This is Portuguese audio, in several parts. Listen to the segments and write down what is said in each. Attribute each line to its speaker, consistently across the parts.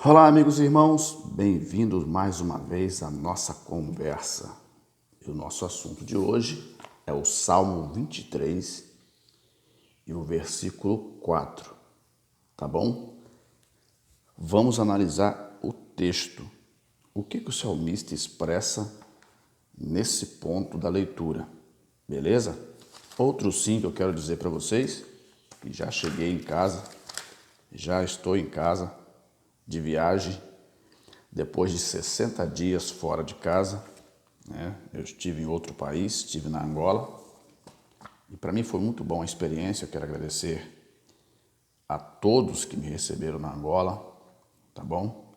Speaker 1: Olá, amigos e irmãos, bem-vindos mais uma vez à nossa conversa. E o nosso assunto de hoje é o Salmo 23 e o versículo 4, tá bom? Vamos analisar o texto. O que o salmista expressa nesse ponto da leitura, beleza? Outro sim que eu quero dizer para vocês, que já cheguei em casa, já estou em casa de viagem, depois de 60 dias fora de casa, né? Eu estive em outro país, estive na Angola, e para mim foi muito boa a experiência. Eu quero agradecer a todos que me receberam na Angola, tá bom?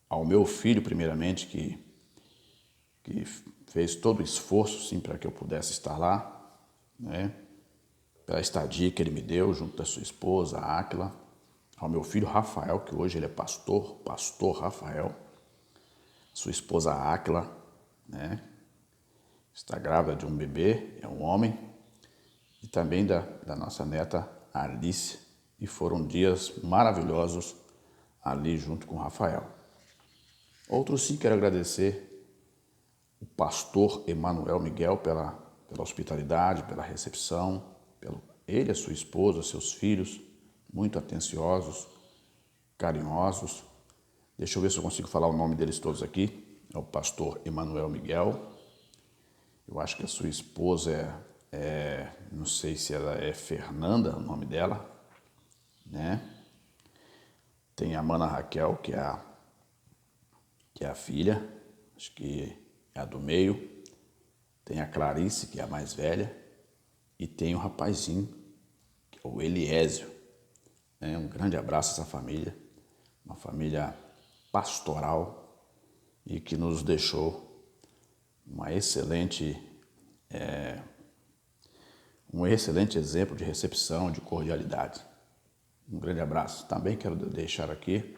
Speaker 1: Ao meu filho, primeiramente, que fez todo o esforço sim, para que eu pudesse estar lá, né? Pela estadia que ele me deu, junto da sua esposa, a Áquila, ao meu filho Rafael, que hoje ele é pastor Rafael, sua esposa Áquila, né? Está grávida de um bebê, é um homem, e também da nossa neta Alice, e foram dias maravilhosos ali junto com o Rafael. Outro sim, quero agradecer o pastor Emanuel Miguel pela hospitalidade, pela recepção, ele, a sua esposa, seus filhos, muito atenciosos, carinhosos. Deixa eu ver se eu consigo falar o nome deles todos aqui. É o pastor Emanuel Miguel. Eu acho que a sua esposa não sei se ela é Fernanda, o nome dela, né? Tem a Mana Raquel, que é a filha, acho que é a do meio. Tem a Clarice, que é a mais velha. E tem o rapazinho, que é o Eliésio. Um grande abraço a essa família, uma família pastoral e que nos deixou um excelente exemplo de recepção, de cordialidade. Um grande abraço. Também quero deixar aqui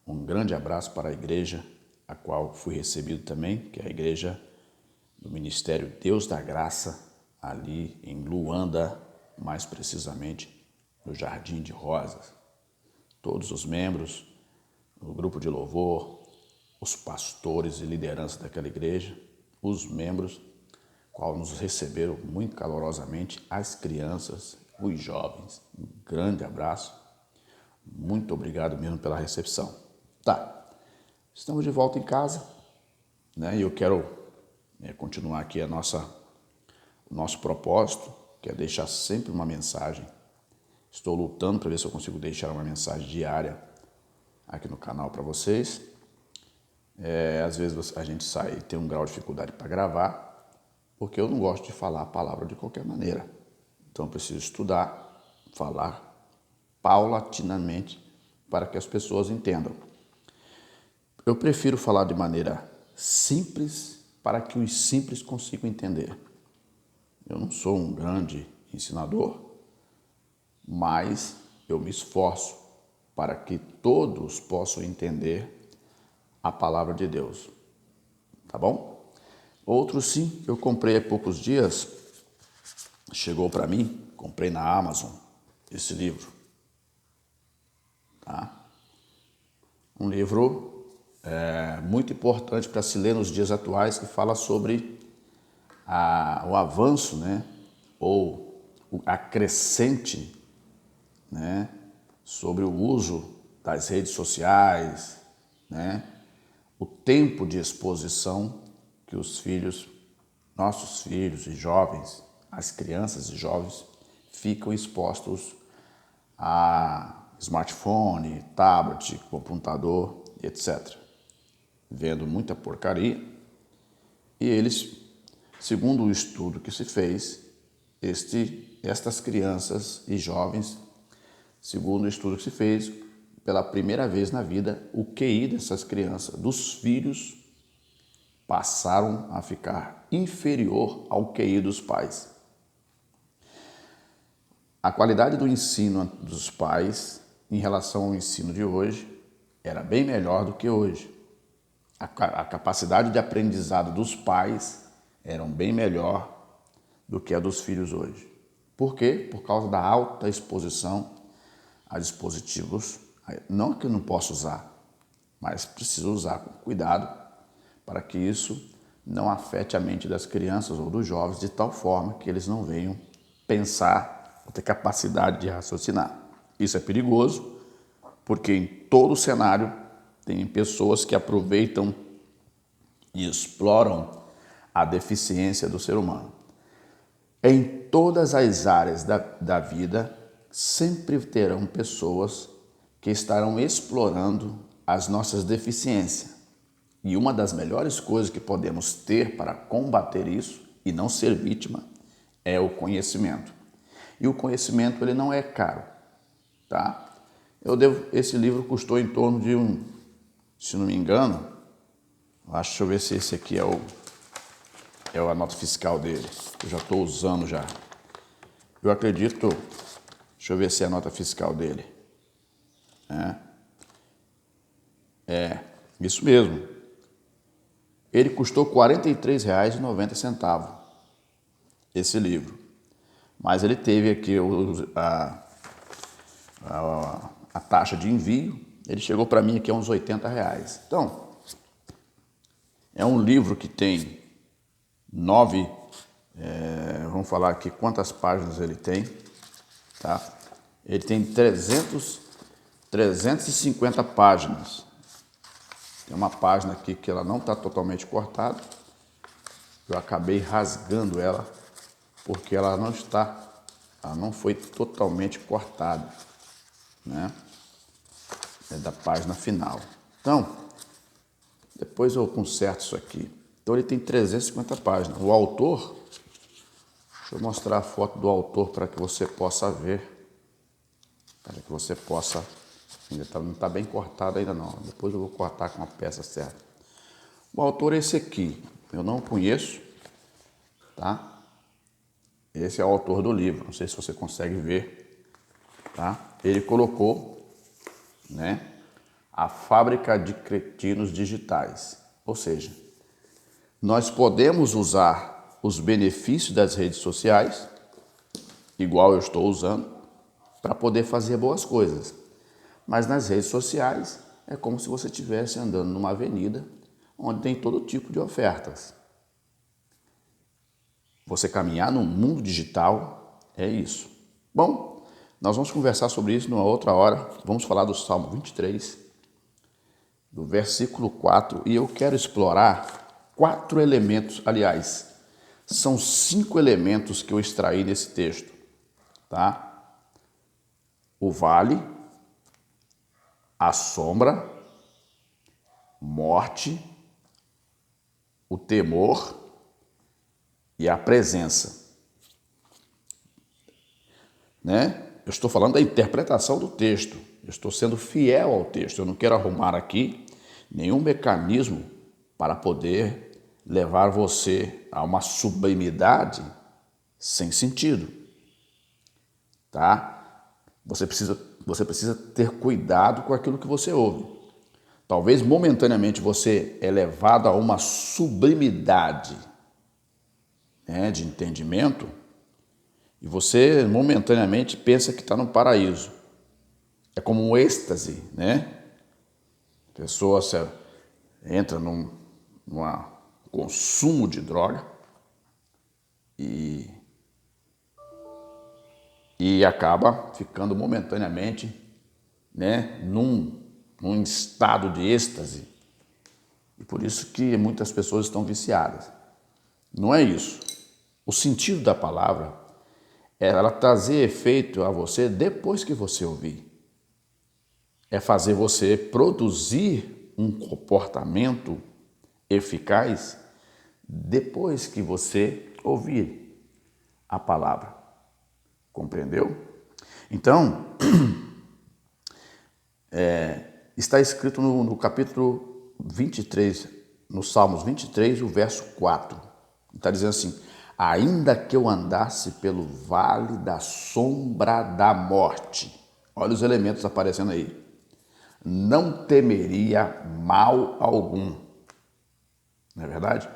Speaker 1: um grande abraço para a igreja a qual fui recebido também, que é a igreja do Ministério Deus da Graça, ali em Luanda, mais precisamente no Jardim de Rosas. Todos os membros, o grupo de louvor, os pastores e liderança daquela igreja, os membros, qual nos receberam muito calorosamente, as crianças, os jovens. Um grande abraço. Muito obrigado mesmo pela recepção. Tá, estamos de volta em casa, né? E eu quero continuar aqui o nosso propósito, que é deixar sempre uma mensagem. Estou lutando para ver se eu consigo deixar uma mensagem diária aqui no canal para vocês. Às vezes a gente tem um grau de dificuldade para gravar, porque eu não gosto de falar a palavra de qualquer maneira. Então eu preciso estudar, falar paulatinamente para que as pessoas entendam. Eu prefiro falar de maneira simples para que os simples consigam entender. Eu não sou um grande ensinador, mas eu me esforço para que todos possam entender a palavra de Deus. Tá bom? Outro sim, eu comprei há poucos dias, chegou para mim, comprei na Amazon esse livro. Tá? Um livro muito importante para se ler nos dias atuais, que fala sobre o avanço, né, ou a crescente, né, sobre o uso das redes sociais, né, o tempo de exposição que os filhos, nossos filhos e jovens, as crianças e jovens, ficam expostos a smartphone, tablet, computador, etc. Vendo muita porcaria. E eles, segundo o estudo que se fez, estas crianças e jovens, segundo o estudo que se fez, pela primeira vez na vida, o QI dessas crianças, dos filhos, passaram a ficar inferior ao QI dos pais. A qualidade do ensino dos pais em relação ao ensino de hoje era bem melhor do que hoje. A capacidade de aprendizado dos pais era bem melhor do que a dos filhos hoje. Por quê? Por causa da alta exposição a dispositivos. Não que eu não possa usar, mas precisa usar com cuidado para que isso não afete a mente das crianças ou dos jovens de tal forma que eles não venham pensar ou ter capacidade de raciocinar. Isso é perigoso, porque em todo cenário tem pessoas que aproveitam e exploram a deficiência do ser humano. Em todas as áreas da vida, sempre terão pessoas que estarão explorando as nossas deficiências. E uma das melhores coisas que podemos ter para combater isso e não ser vítima é o conhecimento. E o conhecimento ele não é caro, tá? Esse livro custou em torno de se não me engano, deixa eu ver se esse aqui é a nota fiscal dele. Eu já estou usando já. Eu acredito, deixa eu ver se é a nota fiscal dele. Isso mesmo. Ele custou R$ 43,90, esse livro. Mas ele teve aqui a taxa de envio, ele chegou para mim aqui a uns R$ 80. Então, é um livro que tem vamos falar aqui quantas páginas ele tem, tá? Ele tem 350 páginas. Tem uma página aqui que ela não está totalmente cortada. Eu acabei rasgando ela porque ela não foi totalmente cortada, né? É da página final. Então, depois eu conserto isso aqui. Então ele tem 350 páginas. O autor, deixa eu mostrar a foto do autor para que você possa ver. Para que você possa, não está bem cortado ainda não. Depois eu vou cortar com a peça certa. O autor é esse aqui. Eu não conheço, tá? Esse é o autor do livro. Não sei se você consegue ver, tá? Ele colocou, né? A fábrica de cretinos digitais. Ou seja, nós podemos usar os benefícios das redes sociais, igual eu estou usando, para poder fazer boas coisas. Mas nas redes sociais é como se você estivesse andando numa avenida onde tem todo tipo de ofertas. Você caminhar no mundo digital é isso. Bom, nós vamos conversar sobre isso numa outra hora. Vamos falar do Salmo 23, do versículo 4, e eu quero explorar 4 elementos, aliás, são 5 elementos que eu extraí desse texto, tá? O vale, a sombra, morte, o temor e a presença, né? Eu estou falando da interpretação do texto, eu estou sendo fiel ao texto, eu não quero arrumar aqui nenhum mecanismo para poder levar você a uma sublimidade sem sentido, tá? Você precisa ter cuidado com aquilo que você ouve. Talvez momentaneamente você é levado a uma sublimidade, né, de entendimento, e você momentaneamente pensa que está no paraíso. É como um êxtase, né? A pessoa entra num consumo de droga e acaba ficando momentaneamente, né, num estado de êxtase. E por isso que muitas pessoas estão viciadas. Não é isso. O sentido da palavra é ela trazer efeito a você depois que você ouvir. É fazer você produzir um comportamento eficaz depois que você ouvir a palavra. Compreendeu? Então, está escrito no capítulo 23, no Salmos 23, o verso 4. Está dizendo assim: ainda que eu andasse pelo vale da sombra da morte. Olha os elementos aparecendo aí. Não temeria mal algum. Não é verdade?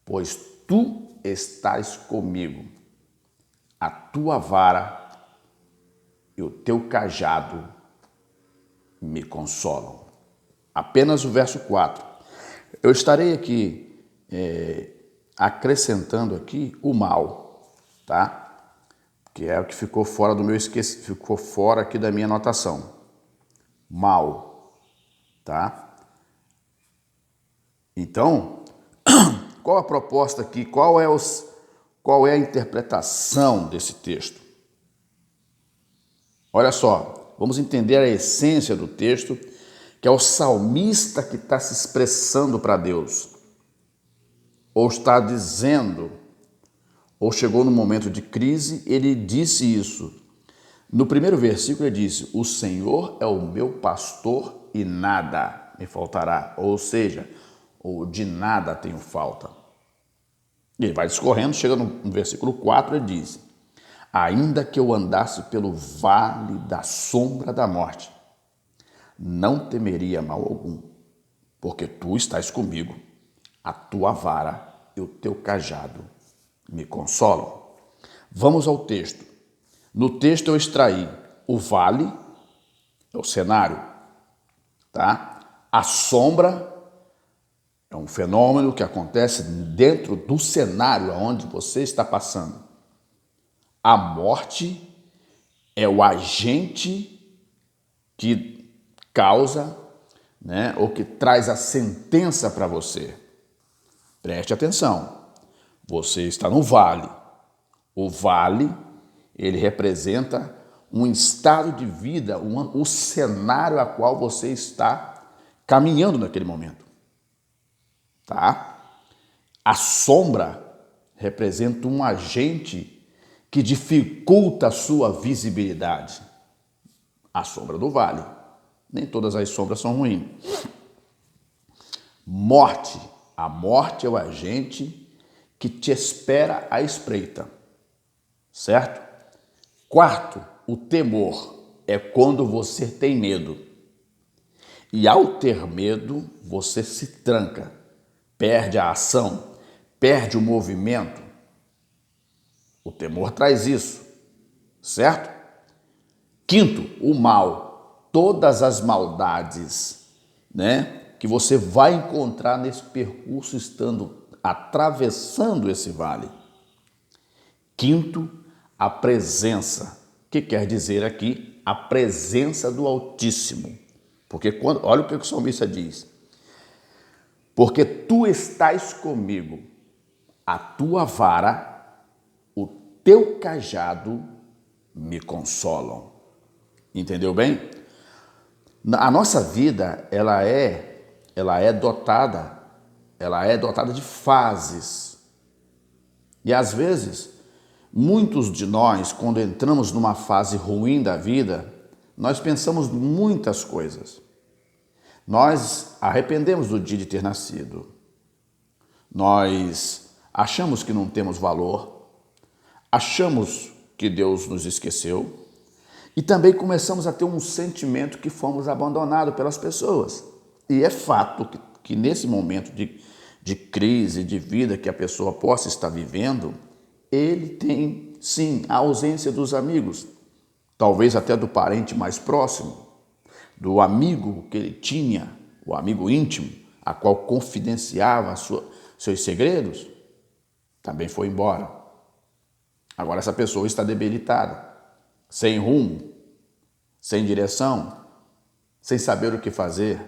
Speaker 1: Pois tu estás comigo. A tua vara e o teu cajado me consolam. apenas o verso 4. Eu estarei aqui acrescentando aqui o mal, tá? Que é o que ficou fora do meu ficou fora aqui da minha anotação. Mal, tá? Então, qual a proposta aqui? Qual é a interpretação desse texto? Olha só, vamos entender a essência do texto, que é o salmista que está se expressando para Deus, ou está dizendo, ou chegou no momento de crise, ele disse isso. No primeiro versículo ele disse: o Senhor é o meu pastor e nada me faltará, ou seja, ou de nada tenho falta. E ele vai discorrendo, chega no versículo 4 e diz: ainda que eu andasse pelo vale da sombra da morte, não temeria mal algum, porque tu estás comigo, a tua vara e o teu cajado me consolam. Vamos ao texto. No texto eu extraí o vale, é o cenário, tá? A sombra é um fenômeno que acontece dentro do cenário onde você está passando. A morte é o agente que causa, né, ou que traz a sentença para você. Preste atenção. Você está no vale. O vale, ele representa um estado de vida, o cenário a qual você está caminhando naquele momento. Tá? A sombra representa um agente que dificulta a sua visibilidade. A sombra do vale. Nem todas as sombras são ruins. Morte. A morte é o agente que te espera à espreita. Certo? Quarto, o temor é quando você tem medo. E ao ter medo, você se tranca, perde a ação, perde o movimento. O temor traz isso, certo? Quinto, o mal. Todas as maldades, né, que você vai encontrar nesse percurso estando atravessando esse vale. Quinto, a presença. O que quer dizer aqui? A presença do Altíssimo. Porque olha o que o salmista diz. Porque tu estás comigo, a tua vara, o teu cajado me consolam. Entendeu bem? A nossa vida, ela é dotada de fases. E às vezes, muitos de nós, quando entramos numa fase ruim da vida, nós pensamos muitas coisas. Nós arrependemos do dia de ter nascido. Nós achamos que não temos valor. Achamos que Deus nos esqueceu. E também começamos a ter um sentimento que fomos abandonados pelas pessoas. E é fato que nesse momento de crise, de vida que a pessoa possa estar vivendo, ele tem, sim, a ausência dos amigos, talvez até do parente mais próximo, do amigo que ele tinha, o amigo íntimo, a qual confidenciava seus segredos, também foi embora. Agora essa pessoa está debilitada, sem rumo, sem direção, sem saber o que fazer.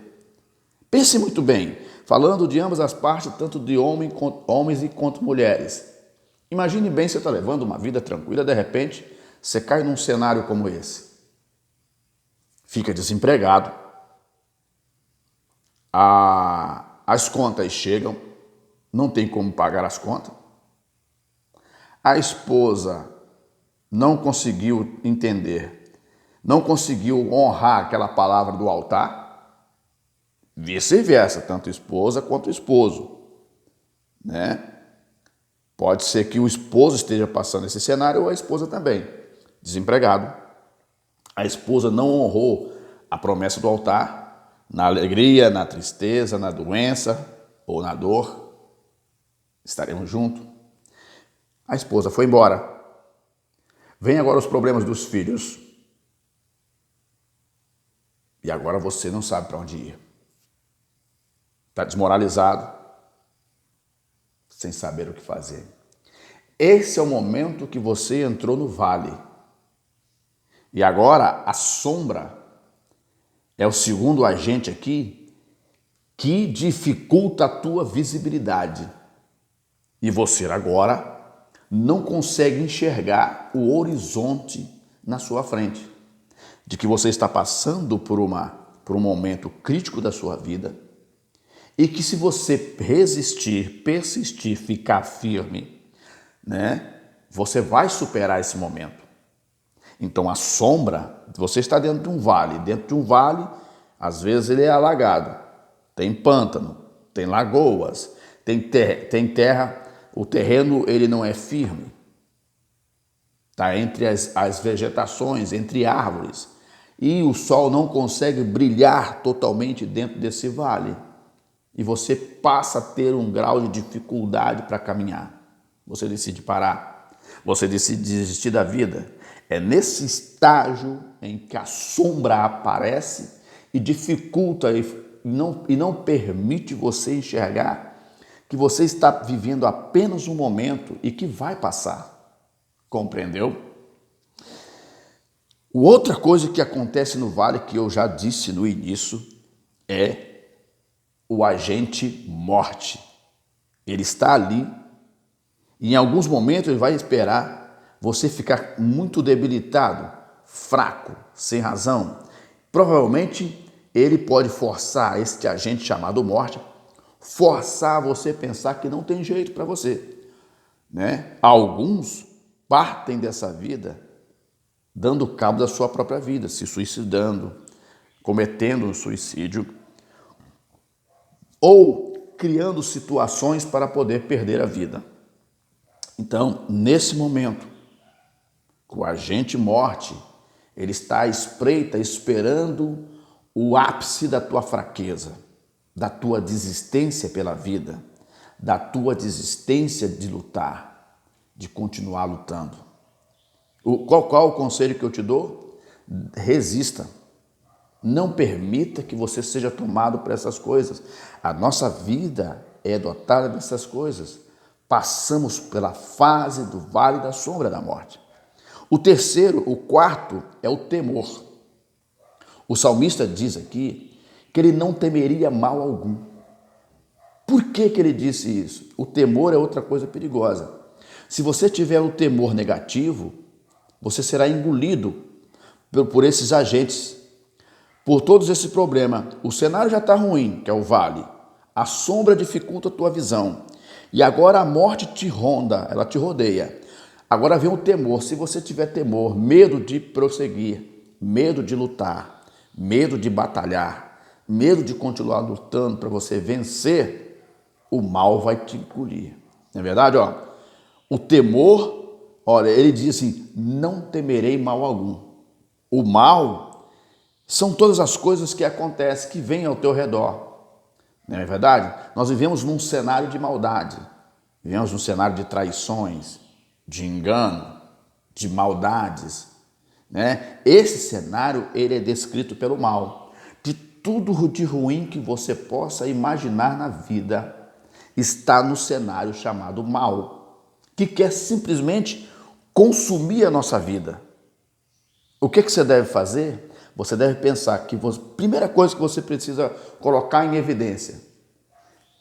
Speaker 1: Pense muito bem, falando de ambas as partes, tanto de homens e quanto mulheres. Imagine bem, você está levando uma vida tranquila, de repente, você cai num cenário como esse. Fica desempregado, as contas chegam, não tem como pagar as contas, a esposa não conseguiu entender, não conseguiu honrar aquela palavra do altar, vice-versa, tanto esposa quanto esposo, né? Pode ser que o esposo esteja passando esse cenário ou a esposa também, desempregado. A esposa não honrou a promessa do altar, na alegria, na tristeza, na doença ou na dor, estaremos juntos. A esposa foi embora. Vem agora os problemas dos filhos. E agora você não sabe para onde ir. está desmoralizado, sem saber o que fazer. Esse é o momento que você entrou no vale. E agora a sombra é o segundo agente aqui que dificulta a tua visibilidade. E você agora não consegue enxergar o horizonte na sua frente. De que você está passando por um momento crítico da sua vida e que se você resistir, persistir, ficar firme, né, você vai superar esse momento. Então a sombra, você está dentro de um vale. Dentro de um vale, às vezes ele é alagado. Tem pântano, tem lagoas, tem terra, o terreno ele não é firme. Está entre as vegetações, entre árvores. E o sol não consegue brilhar totalmente dentro desse vale. E você passa a ter um grau de dificuldade para caminhar. Você decide parar. Você decide desistir da vida. É nesse estágio em que a sombra aparece e dificulta e não permite você enxergar que você está vivendo apenas um momento e que vai passar. Compreendeu? Outra coisa que acontece no vale, que eu já disse no início, é o agente morte. Ele está ali e em alguns momentos ele vai esperar você ficar muito debilitado, fraco, sem razão. Provavelmente ele pode forçar este agente chamado morte, forçar você a pensar que não tem jeito para você, né? Alguns partem dessa vida dando cabo da sua própria vida, se suicidando, cometendo um suicídio ou criando situações para poder perder a vida. Então, nesse momento, o agente morte, ele está à espreita, esperando o ápice da tua fraqueza, da tua desistência pela vida, da tua desistência de lutar, de continuar lutando. Qual o conselho que eu te dou? Resista. Não permita que você seja tomado por essas coisas. A nossa vida é dotada dessas coisas. Passamos pela fase do vale da sombra da morte. O quarto é o temor. O salmista diz aqui que ele não temeria mal algum. Por que ele disse isso? O temor é outra coisa perigosa. Se você tiver o temor negativo, você será engolido por esses agentes, por todos esses problemas. O cenário já está ruim, que é o vale. A sombra dificulta a tua visão. E agora a morte te ronda, ela te rodeia. Agora vem o temor. Se você tiver temor, medo de prosseguir, medo de lutar, medo de batalhar, medo de continuar lutando para você vencer, o mal vai te engolir. Não é verdade? O temor, olha, ele diz assim, não temerei mal algum. O mal são todas as coisas que acontecem, que vêm ao teu redor. Não é verdade? Nós vivemos num cenário de maldade, vivemos num cenário de traições, de engano, de maldades, né? Esse cenário, ele é descrito pelo mal. De tudo de ruim que você possa imaginar na vida, está no cenário chamado mal, que quer simplesmente consumir a nossa vida. O que você deve fazer? Você deve pensar que primeira coisa que você precisa colocar em evidência,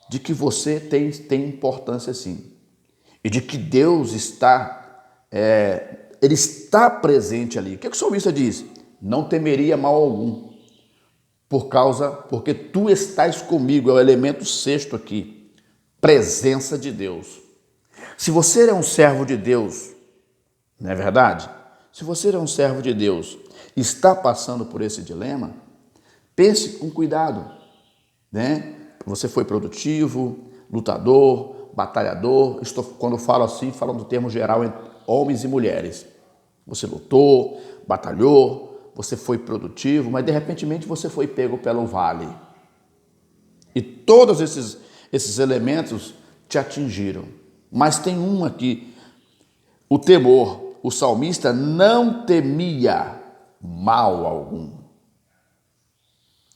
Speaker 1: de que você tem importância sim. E de que Deus ele está presente ali. O que o salmista diz? Não temeria mal algum, porque tu estás comigo, é o elemento sexto aqui, presença de Deus. Se você é um servo de Deus, não é verdade? Se você é um servo de Deus e está passando por esse dilema, pense com cuidado, né? Você foi produtivo, lutador, batalhador. Quando eu falo assim, falando do termo geral entre homens e mulheres. Você lutou, batalhou, você foi produtivo, mas de repente você foi pego pelo vale. E todos esses elementos te atingiram. Mas tem um aqui, o temor. O salmista não temia mal algum.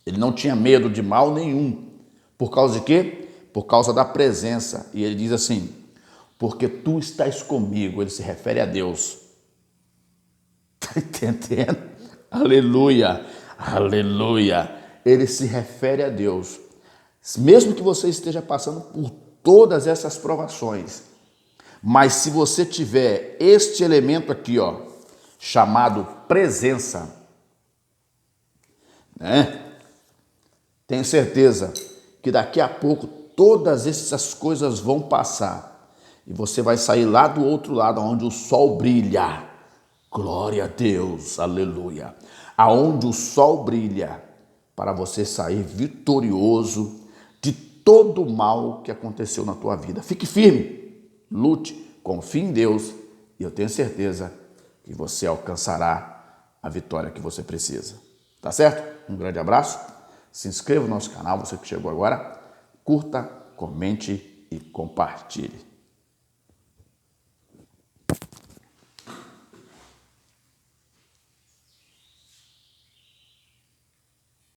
Speaker 1: Ele não tinha medo de mal nenhum, Por causa de quê? Por causa da presença. E ele diz assim, porque tu estás comigo. Ele se refere a Deus. Está entendendo? Aleluia, aleluia. Ele se refere a Deus. Mesmo que você esteja passando por todas essas provações, mas se você tiver este elemento aqui, ó, chamado presença, né? Tenho certeza que daqui a pouco todas essas coisas vão passar e você vai sair lá do outro lado, onde o sol brilha. Glória a Deus, aleluia. Aonde o sol brilha, para você sair vitorioso de todo o mal que aconteceu na tua vida. Fique firme, lute, confie em Deus e eu tenho certeza que você alcançará a vitória que você precisa. Tá certo? Um grande abraço. Se inscreva no nosso canal, você que chegou agora. Curta, comente e compartilhe.